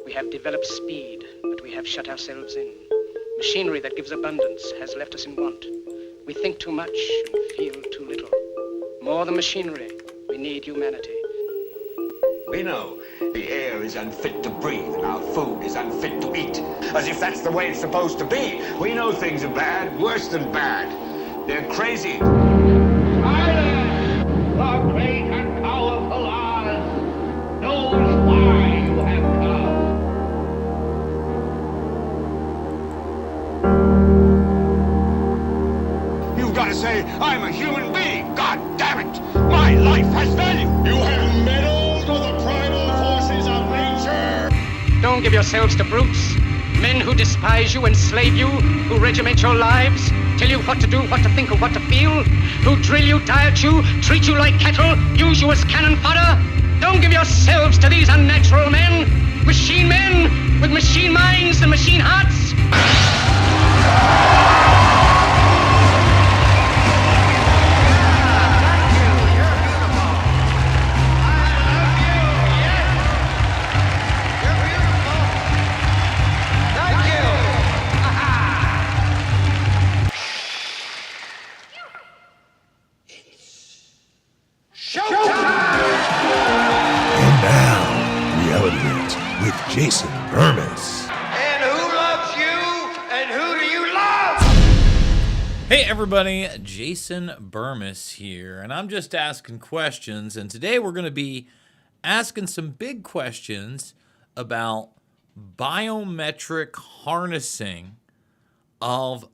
We have developed speed, but we have shut ourselves in. Machinery that gives abundance has left us in want. We think too much and feel too little. More than machinery, we need humanity. We know the air is unfit to breathe and our food is unfit to eat. As if that's the way it's supposed to be. We know things are bad, worse than bad. They're crazy. Silence! The great and powerful Oz knows why you have come. You've got to say, I'm a human being. God damn it. My life has value. You have meddled with the primal forces of nature. Don't give yourselves to brutes, men who despise you, enslave you, who regiment your lives, tell you what to do, what to think, or what to feel, who drill you, diet you, treat you like cattle, use you as cannon fodder. Don't give yourselves to these unnatural men with machine minds and machine hearts. With Jason Bermas. And who loves you? And who do you love? Hey everybody, Jason Bermas here, and I'm just asking questions, and today we're going to be asking some big questions about biometric harnessing of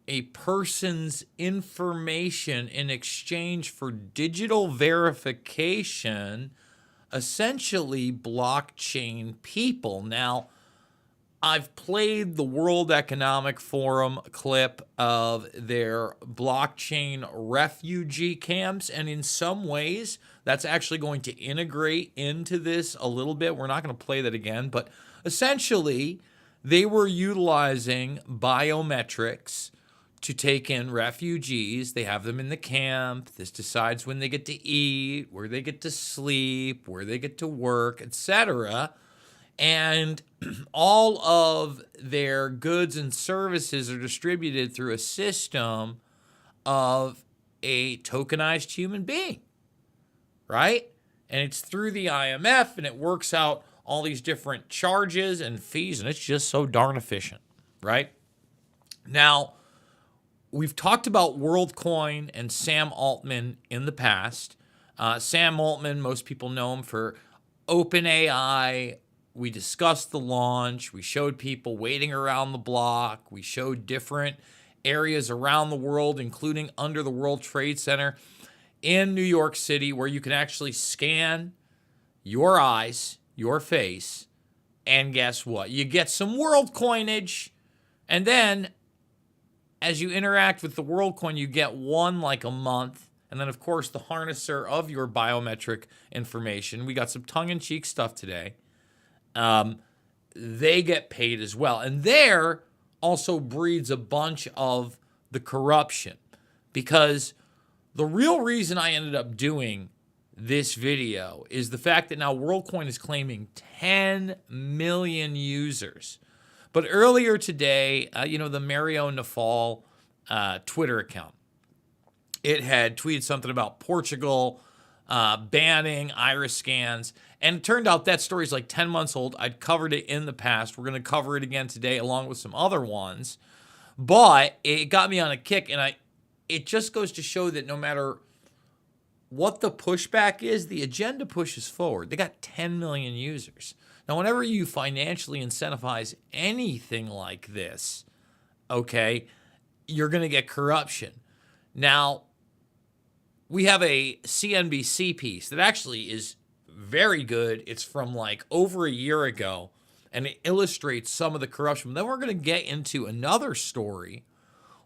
a person's information in exchange for digital verification, essentially blockchain people. Now, I've played the World Economic Forum clip of their blockchain refugee camps, and in some ways, that's actually going to integrate into this a little bit. We're not going to play that again, but essentially, they were utilizing biometrics to take in refugees. They have them in the camp. This decides when they get to eat, where they get to sleep, where they get to work, etc. And all of their goods and services are distributed through a system of a tokenized human being, right? And it's through the IMF, and it works out all these different charges and fees, and it's just so darn efficient, right? Now, we've talked about Worldcoin and Sam Altman in the past. Sam Altman, most people know him for OpenAI. We discussed the launch. We showed people waiting around the block. We showed different areas around the world, including under the World Trade Center in New York City, where you can actually scan your eyes, your face, and guess what? You get some world coinage, and then as you interact with the Worldcoin, you get one like a month. And then, of course, the harnesser of your biometric information. We got some tongue-in-cheek stuff today. They get paid as well. And there also breeds a bunch of the corruption. Because the real reason I ended up doing this video is the fact that now Worldcoin is claiming 10 million users. But earlier today, the Mario Nafal Twitter account, it had tweeted something about Portugal banning iris scans. And it turned out that story is like 10 months old. I'd covered it in the past. We're going to cover it again today along with some other ones. But it got me on a kick, and it just goes to show that no matter what the pushback is, the agenda pushes forward. They got 10 million users. Now, whenever you financially incentivize anything like this, okay, you're going to get corruption. Now, we have a CNBC piece that actually is very good. It's from like over a year ago, and it illustrates some of the corruption. Then we're going to get into another story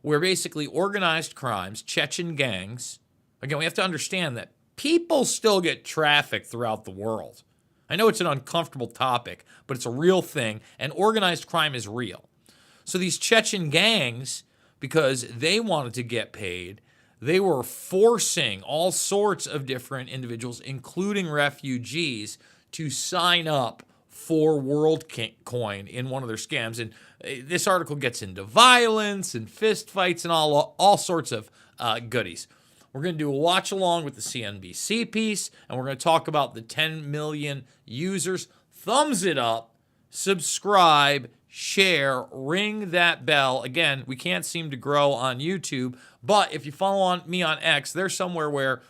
where basically organized crimes, Chechen gangs, again, we have to understand that people still get trafficked throughout the world. I know it's an uncomfortable topic, but it's a real thing, and organized crime is real. So these Chechen gangs, because they wanted to get paid, they were forcing all sorts of different individuals, including refugees, to sign up for Worldcoin in one of their scams. And this article gets into violence and fist fights and all sorts of goodies. We're going to do a watch along with the CNBC piece, and we're going to talk about the 10 million users. Thumbs it up, subscribe, share, ring that bell. Again, we can't seem to grow on YouTube, but if you follow me on X, there's somewhere where,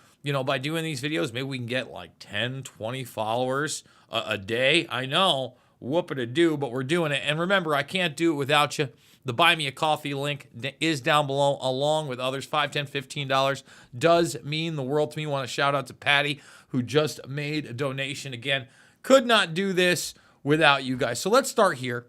by doing these videos, maybe we can get like 10, 20 followers a day. I know, whoop-a-do, but we're doing it. And remember, I can't do it without you. The Buy Me a Coffee link is down below, along with others. $5, $10, $15 does mean the world to me. I want to shout out to Patty, who just made a donation. Again, could not do this without you guys. So let's start here.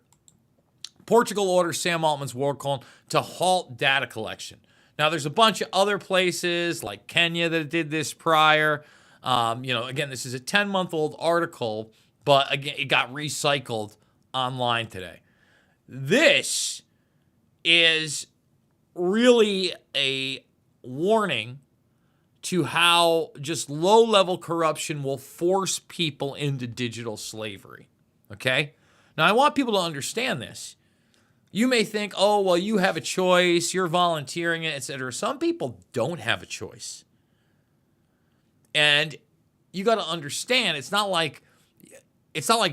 Portugal orders Sam Altman's Worldcoin to halt data collection. Now, there's a bunch of other places like Kenya that did this prior. Again, this is a 10-month-old article, but again, it got recycled online today. This is really a warning to how just low-level corruption will force people into digital slavery, okay? Now, I want people to understand this. You may think, oh, well, you have a choice, you're volunteering it, etc. Some people don't have a choice. And you got to understand, it's not like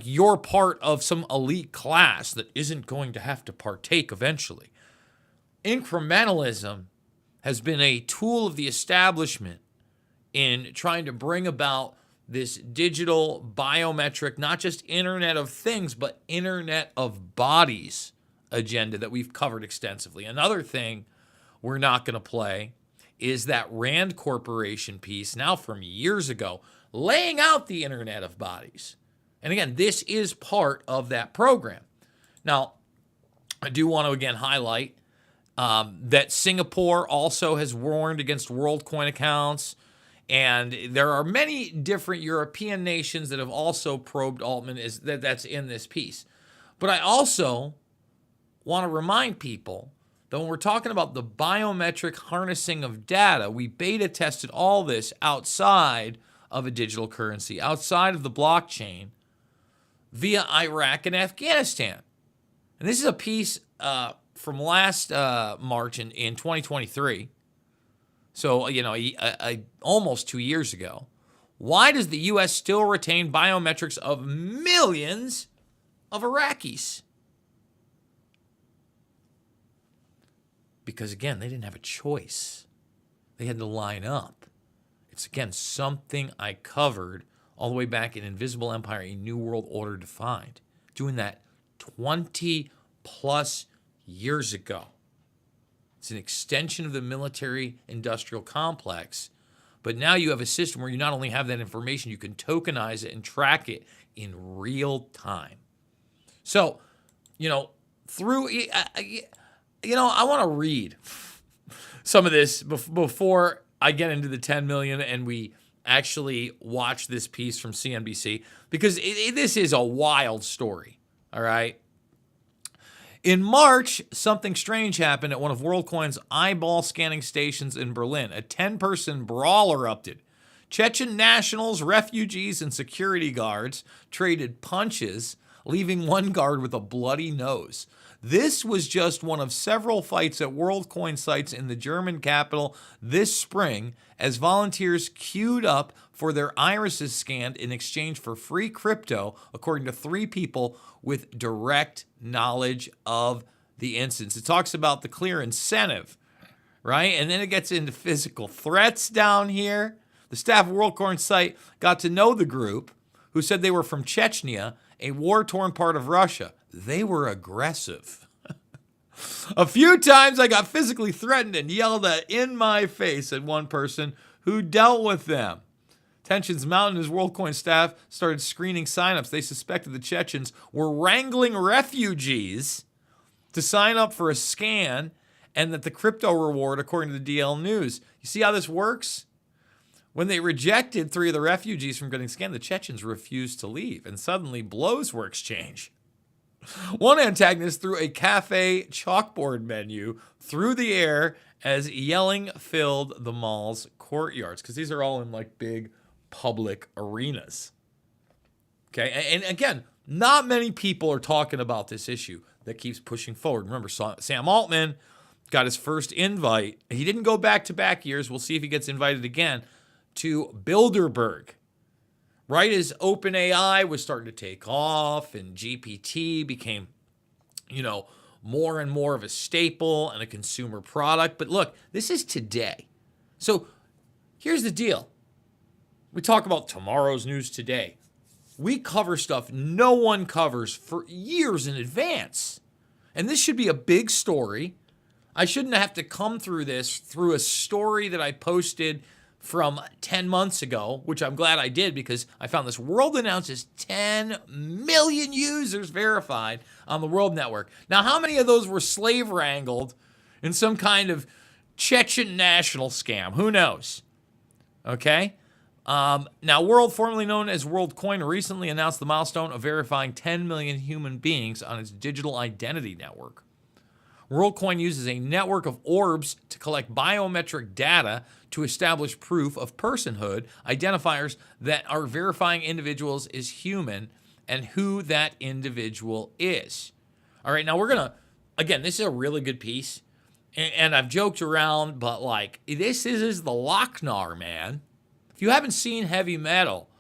you're part of some elite class that isn't going to have to partake eventually. Incrementalism has been a tool of the establishment in trying to bring about this digital biometric, not just Internet of Things, but Internet of Bodies agenda that we've covered extensively. Another thing we're not going to play is that Rand Corporation piece, now from years ago, laying out the Internet of Bodies. And again, this is part of that program. Now, I do want to again highlight that Singapore also has warned against Worldcoin accounts. And there are many different European nations that have also probed Altman. That's in this piece. But I also want to remind people that when we're talking about the biometric harnessing of data, we beta tested all this outside of a digital currency, outside of the blockchain, via Iraq and Afghanistan. And this is a piece from last March in 2023. So, almost 2 years ago. Why does the U.S. still retain biometrics of millions of Iraqis? Because, again, they didn't have a choice. They had to line up. It's, again, something I covered all the way back in Invisible Empire, A New World Order Defined. Doing that 20-plus years ago. It's an extension of the military-industrial complex. But now you have a system where you not only have that information, you can tokenize it and track it in real time. So, I want to read some of this before I get into the 10 million and we actually watch this piece from CNBC, because this is a wild story, all right? In March, something strange happened at one of Worldcoin's eyeball scanning stations in Berlin. A 10-person brawl erupted. Chechen nationals, refugees, and security guards traded punches, leaving one guard with a bloody nose. This was just one of several fights at Worldcoin sites in the German capital this spring as volunteers queued up for their irises scanned in exchange for free crypto, according to 3 people with direct knowledge of the incidents. It talks about the clear incentive, right? And then it gets into physical threats down here. The staff of Worldcoin site got to know the group, who said they were from Chechnya, a war-torn part of Russia. They were aggressive. A few times I got physically threatened and yelled at in my face at one person who dealt with them. Tensions mounted as Worldcoin staff started screening signups. They suspected the Chechens were wrangling refugees to sign up for a scan, and that the crypto reward, according to the DL News. You see how this works? When they rejected 3 of the refugees from getting scanned, the Chechens refused to leave, and suddenly blows were exchanged. One antagonist threw a cafe chalkboard menu through the air as yelling filled the mall's courtyards, because these are all in like big public arenas. Okay, and again, not many people are talking about this issue that keeps pushing forward. Remember, Sam Altman got his first invite. He didn't go back-to-back years. We'll see if he gets invited again to Bilderberg. Right as OpenAI was starting to take off and GPT became, more and more of a staple and a consumer product. But look, this is today. So here's the deal. We talk about tomorrow's news today. We cover stuff no one covers for years in advance. And this should be a big story. I shouldn't have to come through this through a story that I posted from 10 months ago, which I'm glad I did because I found this world announces 10 million users verified on the World Network. Now, how many of those were slave wrangled in some kind of Chechen national scam? Who knows? Okay? Now, World, formerly known as Worldcoin, recently announced the milestone of verifying 10 million human beings on its digital identity network. Worldcoin uses a network of orbs to collect biometric data to establish proof of personhood, identifiers that are verifying individuals is human and who that individual is. All right, now we're going to, again, this is a really good piece, and I've joked around, but this is the Lochnar, man. If you haven't seen heavy metal,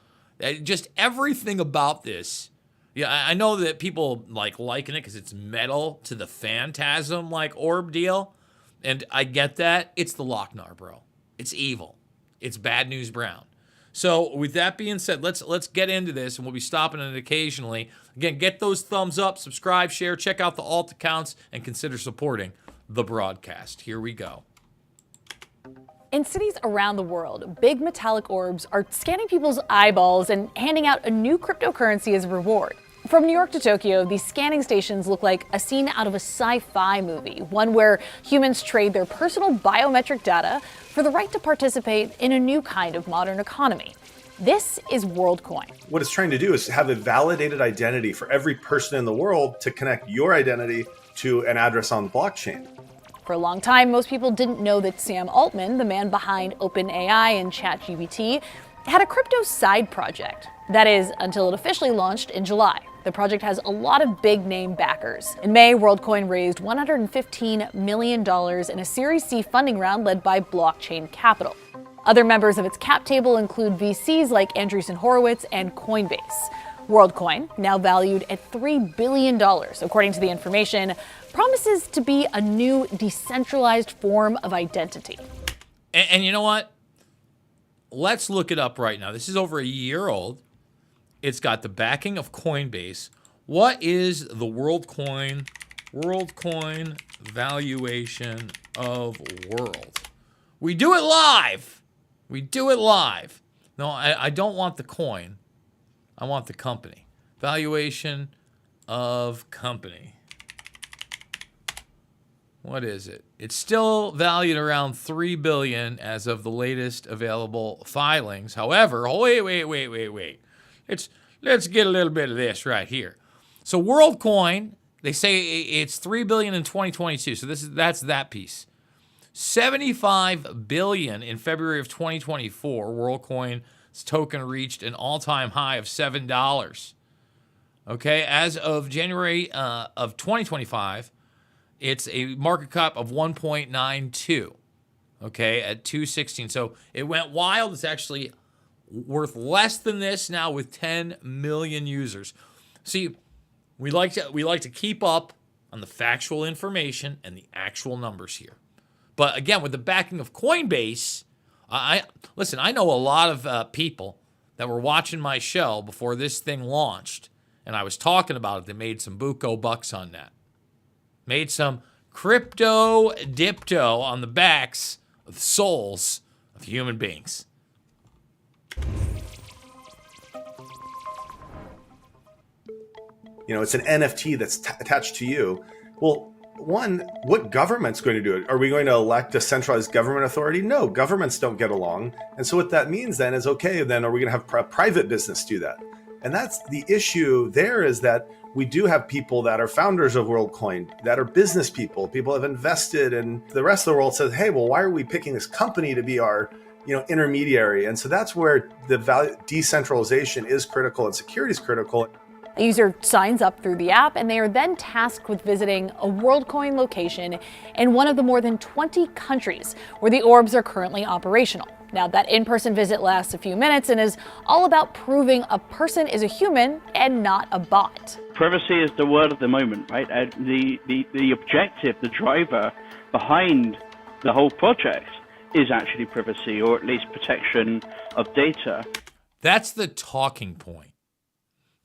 just everything about this. Yeah, I know that people liken it because it's metal to the Phantasm orb deal. And I get that. It's the Lochnar, bro. It's evil. It's Bad News Brown. So with that being said, let's get into this, and we'll be stopping it occasionally. Again, get those thumbs up, subscribe, share, check out the alt accounts, and consider supporting the broadcast. Here we go. In cities around the world, big metallic orbs are scanning people's eyeballs and handing out a new cryptocurrency as a reward. From New York to Tokyo, these scanning stations look like a scene out of a sci-fi movie, one where humans trade their personal biometric data for the right to participate in a new kind of modern economy. This is Worldcoin. What it's trying to do is have a validated identity for every person in the world to connect your identity to an address on the blockchain. For a long time, most people didn't know that Sam Altman, the man behind OpenAI and ChatGPT, had a crypto side project. That is, until it officially launched in July. The project has a lot of big-name backers. In May, Worldcoin raised $115 million in a Series C funding round led by Blockchain Capital. Other members of its cap table include VCs like Andreessen Horowitz and Coinbase. Worldcoin, now valued at $3 billion, according to the information, promises to be a new decentralized form of identity. And you know what? Let's look it up right now. This is over a year old. It's got the backing of Coinbase. What is the Worldcoin valuation of world? We do it live. We do it live. No, I don't want the coin. I want the company. Valuation of company. What is it? It's still valued around $3 billion as of the latest available filings. However, wait. Let's get a little bit of this right here. So Worldcoin, they say it's $3 billion in 2022. So that's that piece. $75 billion in February of 2024. Worldcoin's token reached an all-time high of $7. Okay, as of January of 2025, it's a market cap of 1.92. Okay, at 216. So it went wild. It's actually worth less than this now with 10 million users. See, we like to keep up on the factual information and the actual numbers here. But again, with the backing of Coinbase, I know a lot of people that were watching my show before this thing launched, and I was talking about it. They made some buco bucks on that. Made some crypto dipto on the backs of the souls of human beings. It's an NFT that's attached to you. Well, one, what government's going to do it? Are we going to elect a centralized government authority? No, governments don't get along. And so what that means then is, okay, then are we going to have a private business do that? And that's the issue there, is that we do have people that are founders of Worldcoin, that are business people have invested, and the rest of the world says, hey, well, why are we picking this company to be our intermediary? And so that's where the decentralization is critical and security is critical. The user signs up through the app, and they are then tasked with visiting a Worldcoin location in one of the more than 20 countries where the orbs are currently operational. Now, that in-person visit lasts a few minutes and is all about proving a person is a human and not a bot. Privacy is the word of the moment, right? The objective, the driver behind the whole project is actually privacy, or at least protection of data. That's the talking point.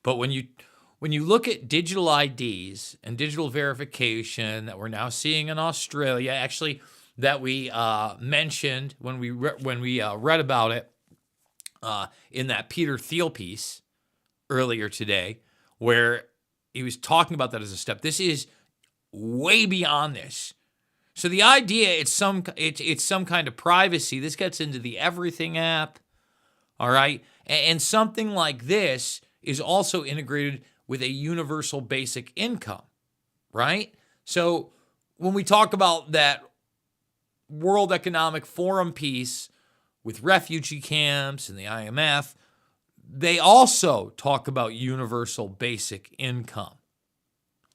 But when you look at digital IDs and digital verification that we're now seeing in Australia, actually that we mentioned when we read about it in that Peter Thiel piece earlier today, where he was talking about that as a step. This is way beyond this. So the idea it's some kind of privacy. This gets into the Everything app, all right, and something like this is also integrated with a universal basic income, right? So when we talk about that World Economic Forum piece with refugee camps and the IMF, they also talk about universal basic income.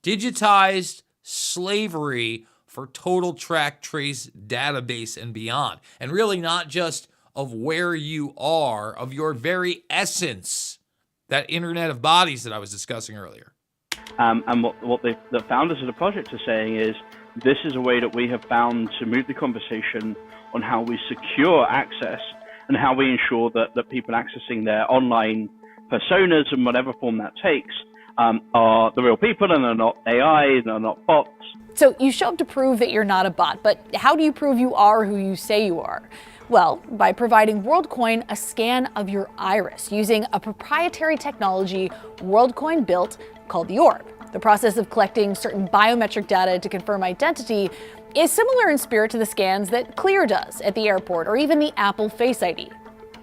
Digitized slavery for total track, trace, database, and beyond. And really not just of where you are, of your very essence. That Internet of Bodies that I was discussing earlier. And what the founders of the project are saying is, this is a way that we have found to move the conversation on how we secure access and how we ensure that people accessing their online personas in whatever form that takes are the real people and are not AI, they're not bots. So you show up to prove that you're not a bot, but how do you prove you are who you say you are? Well, by providing Worldcoin a scan of your iris using a proprietary technology Worldcoin built called the Orb. The process of collecting certain biometric data to confirm identity is similar in spirit to the scans that Clear does at the airport or even the Apple Face ID.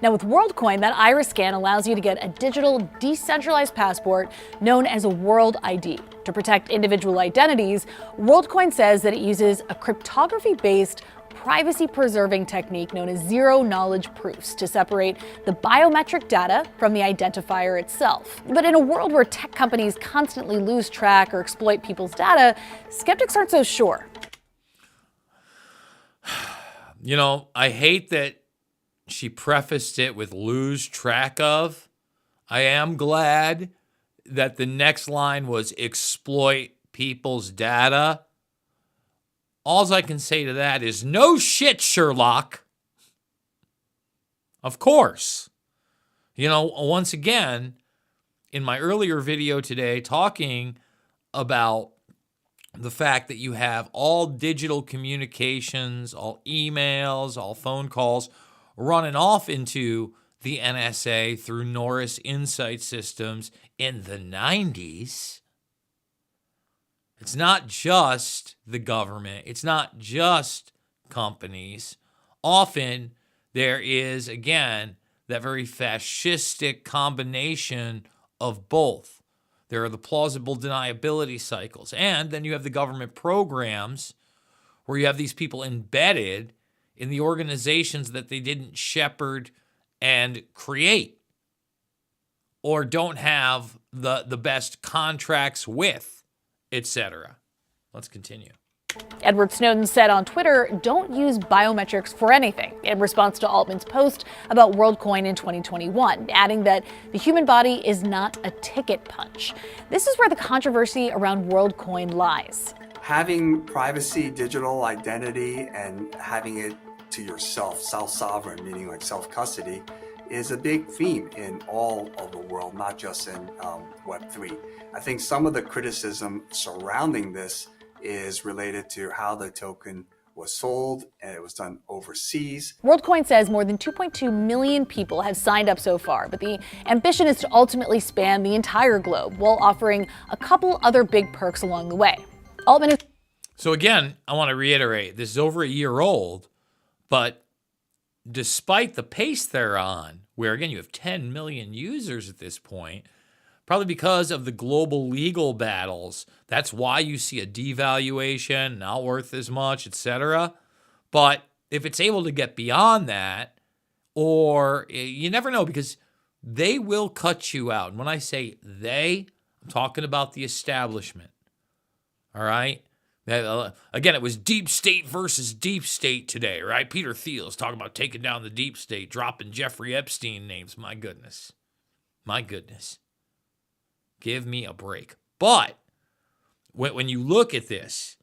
Now with Worldcoin, that iris scan allows you to get a digital decentralized passport known as a World ID. To protect individual identities, Worldcoin says that it uses a cryptography-based privacy-preserving technique known as zero-knowledge proofs to separate the biometric data from the identifier itself. But in a world where tech companies constantly lose track or exploit people's data, skeptics aren't so sure. You know, I hate that she prefaced it with lose track of. I am glad that the next line was exploit people's data. All I can say to that is no shit, Sherlock. Of course. You know, once again, in my earlier video today, talking about the fact that you have all digital communications, all emails, all phone calls running off into the NSA through Norris Insight systems in the 90s. It's not just the government. It's not just companies. Often there is, again, that very fascistic combination of both. There are the plausible deniability cycles. And then you have the government programs where you have these people embedded in the organizations that they didn't shepherd and create or don't have the best contracts with, etc. Let's continue. Edward Snowden said on Twitter, "Don't use biometrics for anything," in response to Altman's post about Worldcoin in 2021, adding that the human body is not a ticket punch. This is where the controversy around Worldcoin lies. Having privacy, digital identity, and having it to yourself, self-sovereign, meaning like self-custody, is a big theme in all of the world, not just in Web3. I think some of the criticism surrounding this is related to how the token was sold, and it was done overseas. Worldcoin says more than 2.2 million people have signed up so far, but the ambition is to ultimately span the entire globe while offering a couple other big perks along the way. Altman is... So again, I want to reiterate, this is over a year old, but despite the pace they're on, where again you have 10 million users at this point, probably because of the global legal battles, that's why you see a devaluation, not worth as much, etc. But if it's able to get beyond that, or you never know, because they will cut you out. And when I say they, I'm talking about the establishment. All right? Again, it was deep state versus deep state today, right? Peter Thiel's talking about taking down the deep state, dropping Jeffrey Epstein names. My goodness. My goodness. Give me a break. But when you look at this,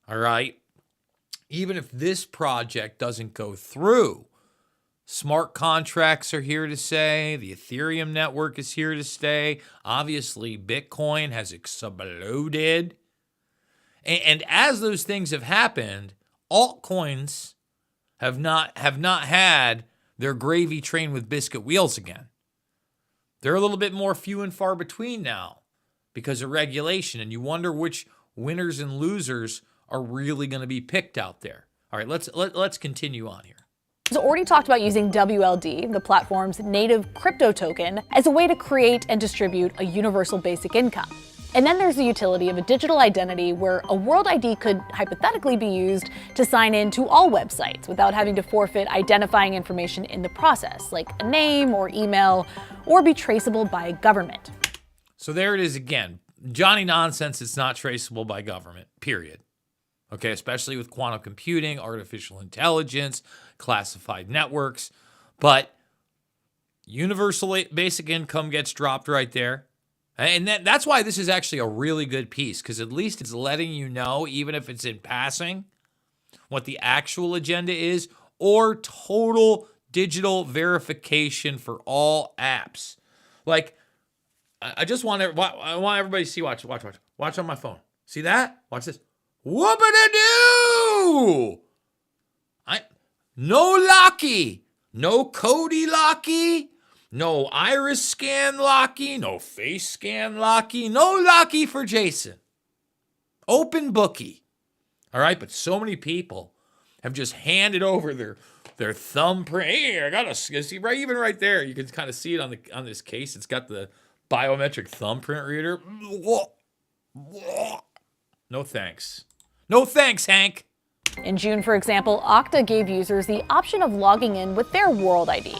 all right, even if this project doesn't go through, smart contracts are here to stay. The Ethereum network is here to stay. Obviously, Bitcoin has exploded. And as those things have happened, altcoins have not had their gravy train with biscuit wheels again. They're a little bit more few and far between now because of regulation, and you wonder which winners and losers are really going to be picked out there. All right, let's continue on here. He's already talked about using WLD, the platform's native crypto token, as a way to create and distribute a universal basic income. And then there's the utility of a digital identity where a world ID could hypothetically be used to sign in to all websites without having to forfeit identifying information in the process, like a name or email, or be traceable by a government. So there it is again. Johnny nonsense, it's not traceable by government, period. Okay, especially with quantum computing, artificial intelligence, classified networks. But universal basic income gets dropped right there. And that's why this is actually a really good piece, because at least it's letting you know, even if it's in passing, what the actual agenda is, or total digital verification for all apps. Like, I want everybody to see, watch on my phone. See that? Watch this. Whoop-a-da-doo! No Locky, no Cody Locky, no iris scan Locky, no face scan Locky, no Locky for Jason. Open bookie. All right, but so many people have just handed over their thumbprint. Here, I got to see right, even right there. You can kind of see it on this case. It's got the biometric thumbprint reader. No thanks. No thanks, Hank. In June, for example, Okta gave users the option of logging in with their World ID.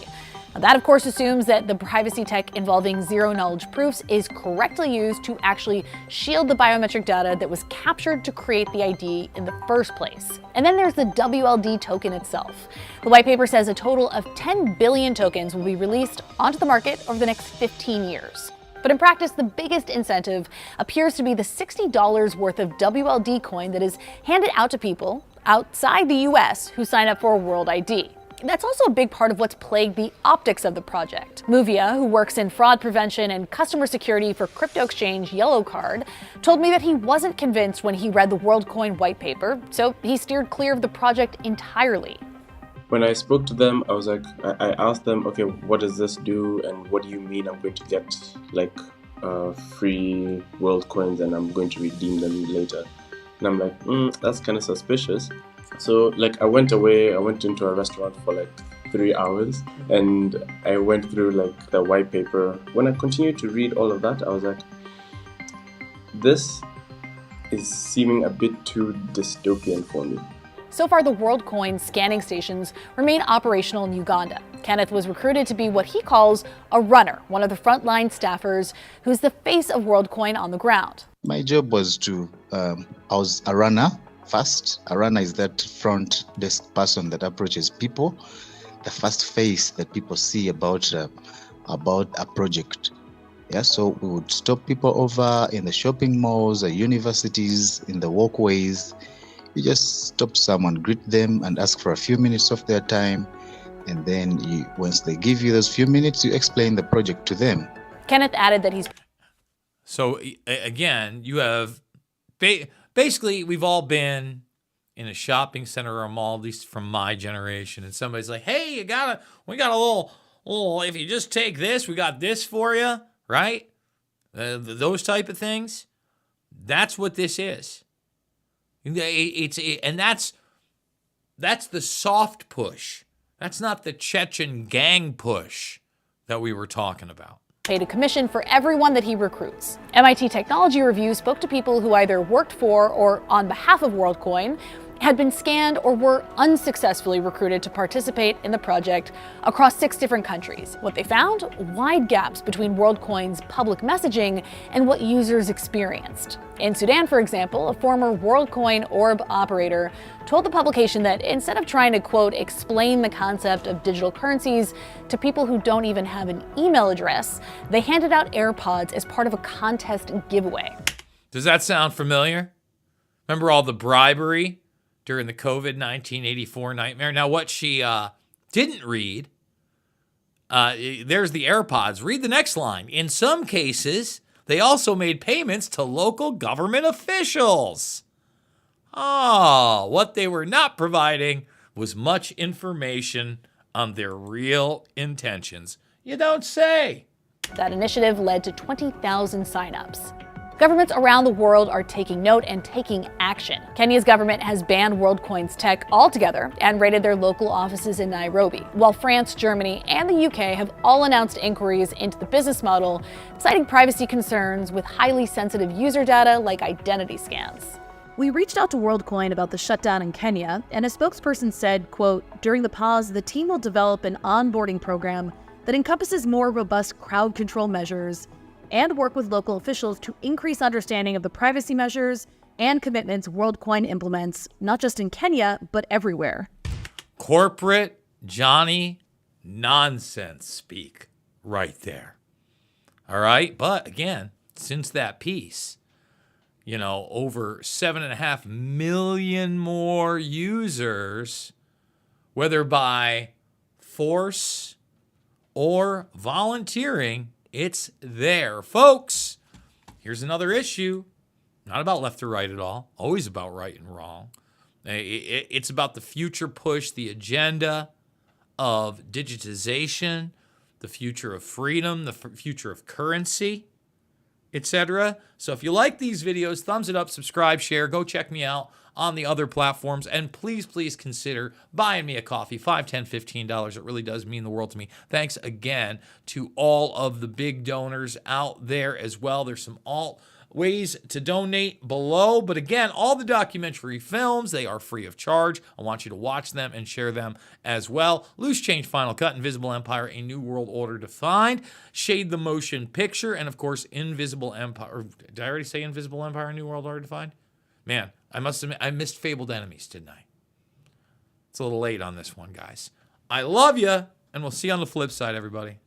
Now, that, of course, assumes that the privacy tech involving zero-knowledge proofs is correctly used to actually shield the biometric data that was captured to create the ID in the first place. And then there's the WLD token itself. The white paper says a total of 10 billion tokens will be released onto the market over the next 15 years. But in practice, the biggest incentive appears to be the $60 worth of WLD coin that is handed out to people outside the US who sign up for a World ID. That's also a big part of what's plagued the optics of the project. Muvia, who works in fraud prevention and customer security for crypto exchange Yellow Card, told me that he wasn't convinced when he read the Worldcoin white paper, so he steered clear of the project entirely. When I spoke to them, I was like, I asked them, okay, what does this do, and what do you mean I'm going to get like free world coins and I'm going to redeem them later? And I'm like, that's kind of suspicious. So like I went into a restaurant for like 3 hours and I went through like the white paper. When I continued to read all of that, I was like, this is seeming a bit too dystopian for me. So far, the Worldcoin scanning stations remain operational in Uganda. Kenneth was recruited to be what he calls a runner, one of the frontline staffers who's the face of Worldcoin on the ground. My job was I was a runner first. A runner is that front desk person that approaches people, the first face that people see about a project. Yeah, so we would stop people over in the shopping malls, the universities, in the walkways. You just stop someone, greet them, and ask for a few minutes of their time. And then once they give you those few minutes, you explain the project to them. Kenneth added that he's... So again, you have... Basically, we've all been in a shopping center or a mall, at least from my generation, and somebody's like, hey, we got a little, if you just take this, we got this for you, right? Those type of things. That's what this is. And that's the soft push. That's not the Chechen gang push that we were talking about. Paid a commission for everyone that he recruits. MIT Technology Review spoke to people who either worked for or on behalf of Worldcoin, had been scanned or were unsuccessfully recruited to participate in the project across 6 different countries. What they found? Wide gaps between Worldcoin's public messaging and what users experienced. In Sudan, for example, a former Worldcoin orb operator told the publication that instead of trying to, quote, explain the concept of digital currencies to people who don't even have an email address, they handed out AirPods as part of a contest giveaway. Does that sound familiar? Remember all the bribery during the COVID 1984 nightmare? Now, what she didn't read, there's the AirPods. Read the next line. In some cases, they also made payments to local government officials. Oh, what they were not providing was much information on their real intentions. You don't say. That initiative led to 20,000 signups. Governments around the world are taking note and taking action. Kenya's government has banned Worldcoin's tech altogether and raided their local offices in Nairobi, while France, Germany, and the UK have all announced inquiries into the business model, citing privacy concerns with highly sensitive user data like identity scans. We reached out to Worldcoin about the shutdown in Kenya, and a spokesperson said, quote, during the pause, the team will develop an onboarding program that encompasses more robust crowd control measures and work with local officials to increase understanding of the privacy measures and commitments Worldcoin implements, not just in Kenya, but everywhere. Corporate Johnny nonsense speak right there. All right? But again, since that piece, over 7.5 million more users, whether by force or volunteering, it's there. Folks, here's another issue. Not about left or right at all. Always about right and wrong. It's about the future push, the agenda of digitization, the future of freedom, the future of currency, etc. So if you like these videos, thumbs it up, subscribe, share, go check me out on the other platforms, and please consider buying me a coffee. $5, $10, $15. It really does mean the world to me. Thanks again to all of the big donors out there as well. There's some ways to donate below, but again, all the documentary films, they are free of charge. I want you to watch them and share them as well. Loose Change, Final Cut, Invisible Empire, A New World Order Defined, Shade the Motion Picture, and of course, Invisible Empire. Did I already say Invisible Empire, A New World Order Defined? Man, I must admit, I missed Fabled Enemies, didn't I? It's a little late on this one, guys. I love you, and we'll see you on the flip side, everybody.